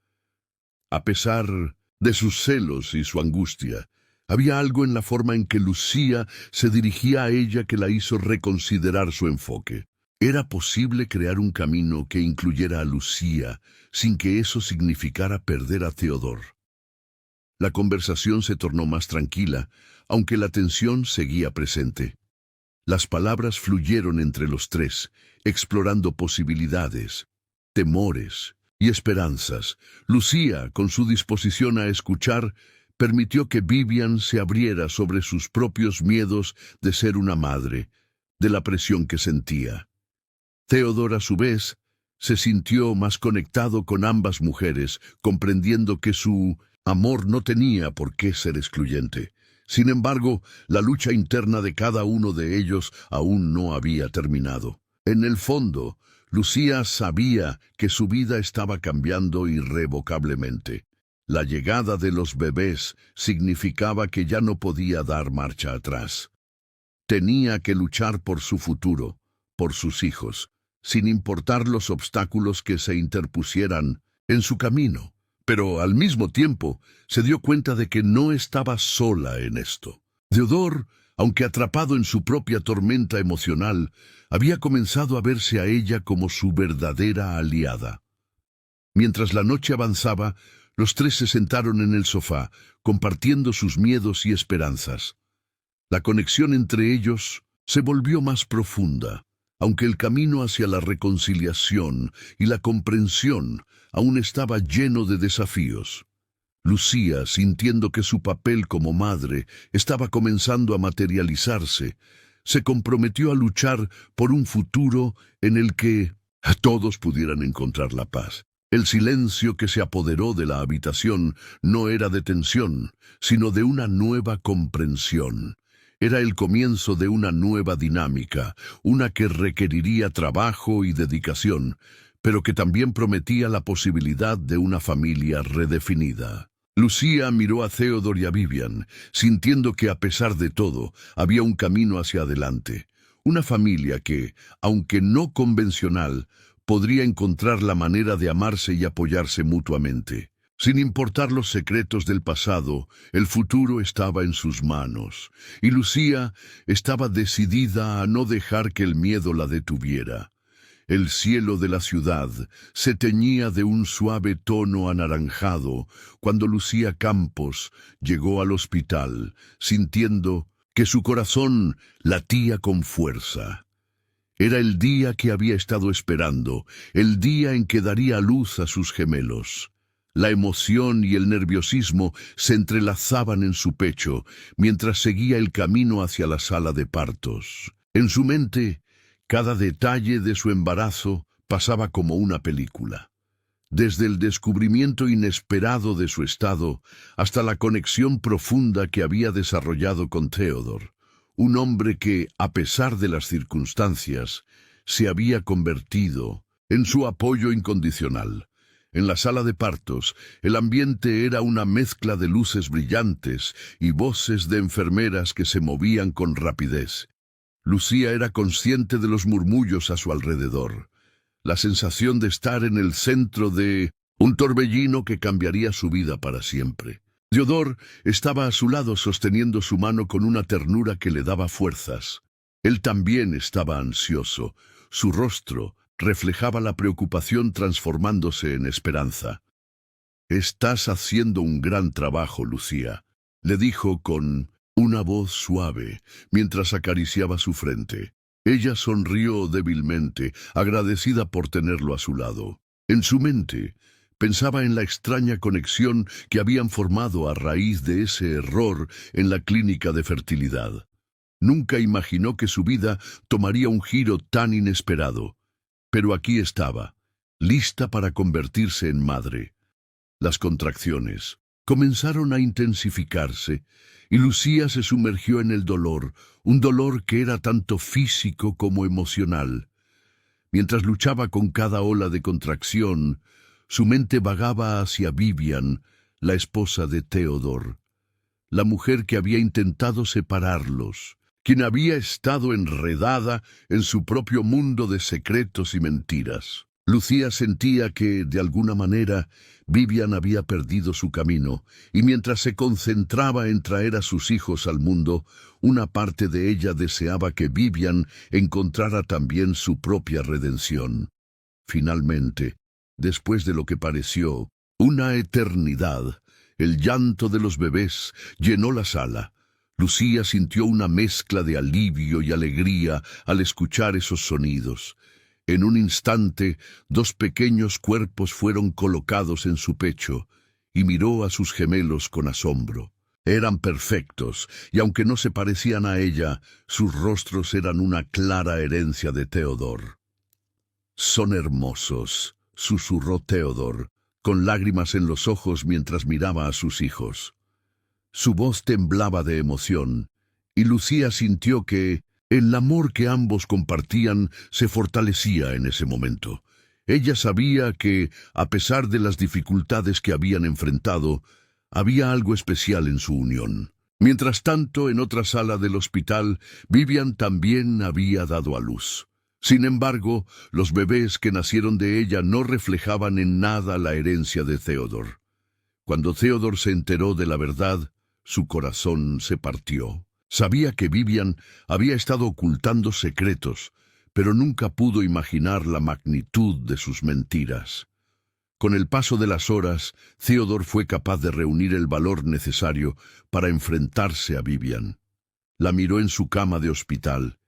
A pesar de sus celos y su angustia, había algo en la forma en que Lucía se dirigía a ella que la hizo reconsiderar su enfoque. ¿Era posible crear un camino que incluyera a Lucía sin que eso significara perder a Theodore? La conversación se tornó más tranquila, aunque la tensión seguía presente. Las palabras fluyeron entre los tres, explorando posibilidades, temores y esperanzas. Lucía, con su disposición a escuchar, permitió que Vivian se abriera sobre sus propios miedos de ser una madre, de la presión que sentía. Theodore, a su vez, se sintió más conectado con ambas mujeres, comprendiendo que su amor no tenía por qué ser excluyente. Sin embargo, la lucha interna de cada uno de ellos aún no había terminado. En el fondo, Lucía sabía que su vida estaba cambiando irrevocablemente. La llegada de los bebés significaba que ya no podía dar marcha atrás. Tenía que luchar por su futuro, por sus hijos, sin importar los obstáculos que se interpusieran en su camino. Pero al mismo tiempo se dio cuenta de que no estaba sola en esto. Theodore, aunque atrapado en su propia tormenta emocional, había comenzado a verse a ella como su verdadera aliada. Mientras la noche avanzaba, los tres se sentaron en el sofá, compartiendo sus miedos y esperanzas. La conexión entre ellos se volvió más profunda, aunque el camino hacia la reconciliación y la comprensión aún estaba lleno de desafíos. Lucía, sintiendo que su papel como madre estaba comenzando a materializarse, se comprometió a luchar por un futuro en el que todos pudieran encontrar la paz. El silencio que se apoderó de la habitación no era de tensión, sino de una nueva comprensión. Era el comienzo de una nueva dinámica, una que requeriría trabajo y dedicación, pero que también prometía la posibilidad de una familia redefinida. Lucía miró a Theodore y a Vivian, sintiendo que a pesar de todo, había un camino hacia adelante. Una familia que, aunque no convencional, podría encontrar la manera de amarse y apoyarse mutuamente. Sin importar los secretos del pasado, el futuro estaba en sus manos, y Lucía estaba decidida a no dejar que el miedo la detuviera. El cielo de la ciudad se teñía de un suave tono anaranjado cuando Lucía Campos llegó al hospital, sintiendo que su corazón latía con fuerza. Era el día que había estado esperando, el día en que daría a luz a sus gemelos. La emoción y el nerviosismo se entrelazaban en su pecho mientras seguía el camino hacia la sala de partos. En su mente, cada detalle de su embarazo pasaba como una película. Desde el descubrimiento inesperado de su estado hasta la conexión profunda que había desarrollado con Theodore, un hombre que, a pesar de las circunstancias, se había convertido en su apoyo incondicional. En la sala de partos, el ambiente era una mezcla de luces brillantes y voces de enfermeras que se movían con rapidez. Lucía era consciente de los murmullos a su alrededor, la sensación de estar en el centro de un torbellino que cambiaría su vida para siempre. Theodore estaba a su lado sosteniendo su mano con una ternura que le daba fuerzas. Él también estaba ansioso. Su rostro reflejaba la preocupación transformándose en esperanza. «Estás haciendo un gran trabajo, Lucía», le dijo con una voz suave mientras acariciaba su frente. Ella sonrió débilmente, agradecida por tenerlo a su lado. En su mente, pensaba en la extraña conexión que habían formado a raíz de ese error en la clínica de fertilidad. Nunca imaginó que su vida tomaría un giro tan inesperado. Pero aquí estaba, lista para convertirse en madre. Las contracciones comenzaron a intensificarse y Lucía se sumergió en el dolor, un dolor que era tanto físico como emocional. Mientras luchaba con cada ola de contracción, su mente vagaba hacia Vivian, la esposa de Theodore, la mujer que había intentado separarlos, quien había estado enredada en su propio mundo de secretos y mentiras. Lucía sentía que, de alguna manera, Vivian había perdido su camino, y mientras se concentraba en traer a sus hijos al mundo, una parte de ella deseaba que Vivian encontrara también su propia redención. Finalmente, después de lo que pareció una eternidad, el llanto de los bebés llenó la sala. Lucía sintió una mezcla de alivio y alegría al escuchar esos sonidos. En un instante, dos pequeños cuerpos fueron colocados en su pecho, y miró a sus gemelos con asombro. Eran perfectos, y aunque no se parecían a ella, sus rostros eran una clara herencia de Theodore. «Son hermosos», susurró Theodore, con lágrimas en los ojos mientras miraba a sus hijos. Su voz temblaba de emoción, y Lucía sintió que el amor que ambos compartían se fortalecía en ese momento. Ella sabía que, a pesar de las dificultades que habían enfrentado, había algo especial en su unión. Mientras tanto, en otra sala del hospital, Vivian también había dado a luz. Sin embargo, los bebés que nacieron de ella no reflejaban en nada la herencia de Theodore. Cuando Theodore se enteró de la verdad, su corazón se partió. Sabía que Vivian había estado ocultando secretos, pero nunca pudo imaginar la magnitud de sus mentiras. Con el paso de las horas, Theodore fue capaz de reunir el valor necesario para enfrentarse a Vivian. La miró en su cama de hospital,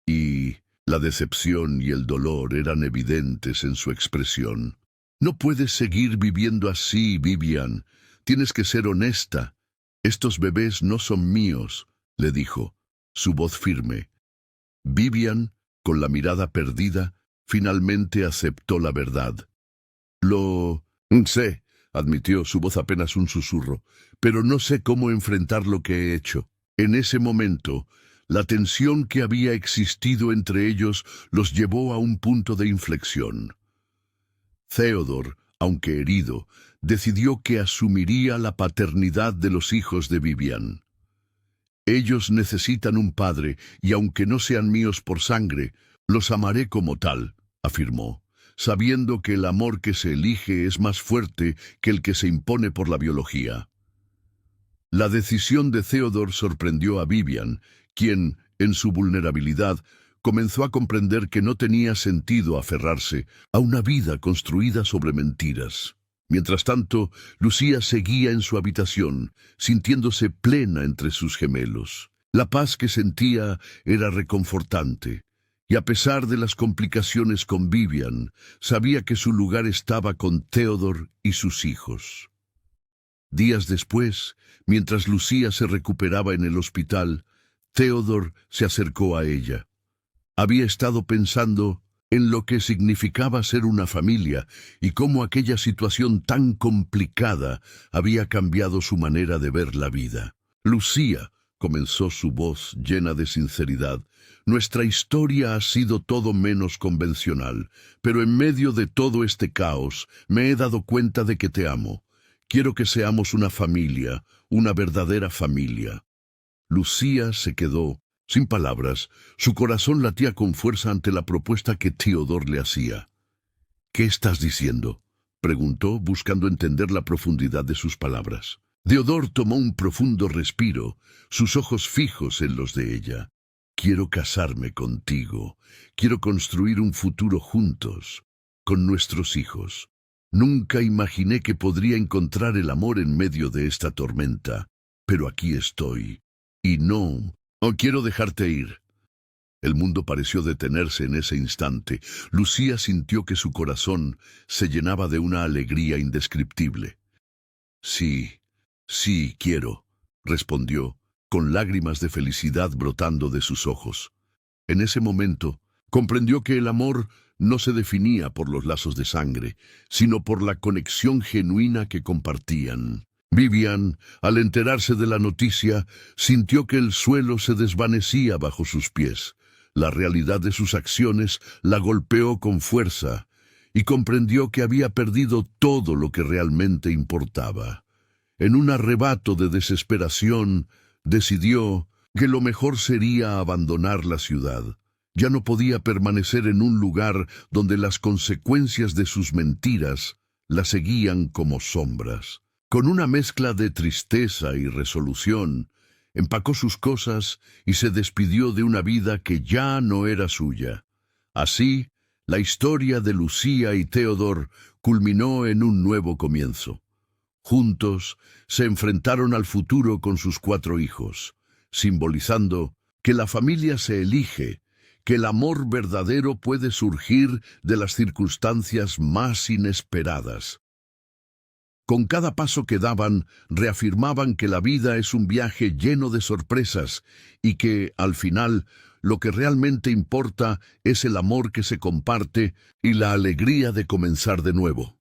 y la decepción y el dolor eran evidentes en su expresión. «No puedes seguir viviendo así, Vivian. Tienes que ser honesta. Estos bebés no son míos», le dijo, su voz firme. Vivian, con la mirada perdida, finalmente aceptó la verdad. «Lo sé», admitió, su voz apenas un susurro, «pero no sé cómo enfrentar lo que he hecho». En ese momento, la tensión que había existido entre ellos los llevó a un punto de inflexión. Theodore, aunque herido, decidió que asumiría la paternidad de los hijos de Vivian. «Ellos necesitan un padre, y aunque no sean míos por sangre, los amaré como tal», afirmó, sabiendo que el amor que se elige es más fuerte que el que se impone por la biología. La decisión de Theodore sorprendió a Vivian, quien, en su vulnerabilidad, comenzó a comprender que no tenía sentido aferrarse a una vida construida sobre mentiras. Mientras tanto, Lucía seguía en su habitación, sintiéndose plena entre sus gemelos. La paz que sentía era reconfortante, y a pesar de las complicaciones con Vivian, sabía que su lugar estaba con Theodore y sus hijos. Días después, mientras Lucía se recuperaba en el hospital, Theodore se acercó a ella. Había estado pensando en lo que significaba ser una familia y cómo aquella situación tan complicada había cambiado su manera de ver la vida. «Lucía», comenzó su voz llena de sinceridad, «nuestra historia ha sido todo menos convencional, pero en medio de todo este caos me he dado cuenta de que te amo. Quiero que seamos una familia, una verdadera familia». Lucía se quedó sin palabras. Su corazón latía con fuerza ante la propuesta que Theodore le hacía. «¿Qué estás diciendo?», preguntó, buscando entender la profundidad de sus palabras. Theodore tomó un profundo respiro, sus ojos fijos en los de ella. «Quiero casarme contigo. Quiero construir un futuro juntos, con nuestros hijos. Nunca imaginé que podría encontrar el amor en medio de esta tormenta, pero aquí estoy. Y no quiero dejarte ir». El mundo pareció detenerse en ese instante. Lucía sintió que su corazón se llenaba de una alegría indescriptible. «Sí, sí, quiero», respondió, con lágrimas de felicidad brotando de sus ojos. En ese momento, comprendió que el amor no se definía por los lazos de sangre, sino por la conexión genuina que compartían. Vivian, al enterarse de la noticia, sintió que el suelo se desvanecía bajo sus pies. La realidad de sus acciones la golpeó con fuerza y comprendió que había perdido todo lo que realmente importaba. En un arrebato de desesperación, decidió que lo mejor sería abandonar la ciudad. Ya no podía permanecer en un lugar donde las consecuencias de sus mentiras la seguían como sombras. Con una mezcla de tristeza y resolución, empacó sus cosas y se despidió de una vida que ya no era suya. Así, la historia de Lucía y Theodore culminó en un nuevo comienzo. Juntos se enfrentaron al futuro con sus 4 hijos, simbolizando que la familia se elige, que el amor verdadero puede surgir de las circunstancias más inesperadas. Con cada paso que daban, reafirmaban que la vida es un viaje lleno de sorpresas y que, al final, lo que realmente importa es el amor que se comparte y la alegría de comenzar de nuevo.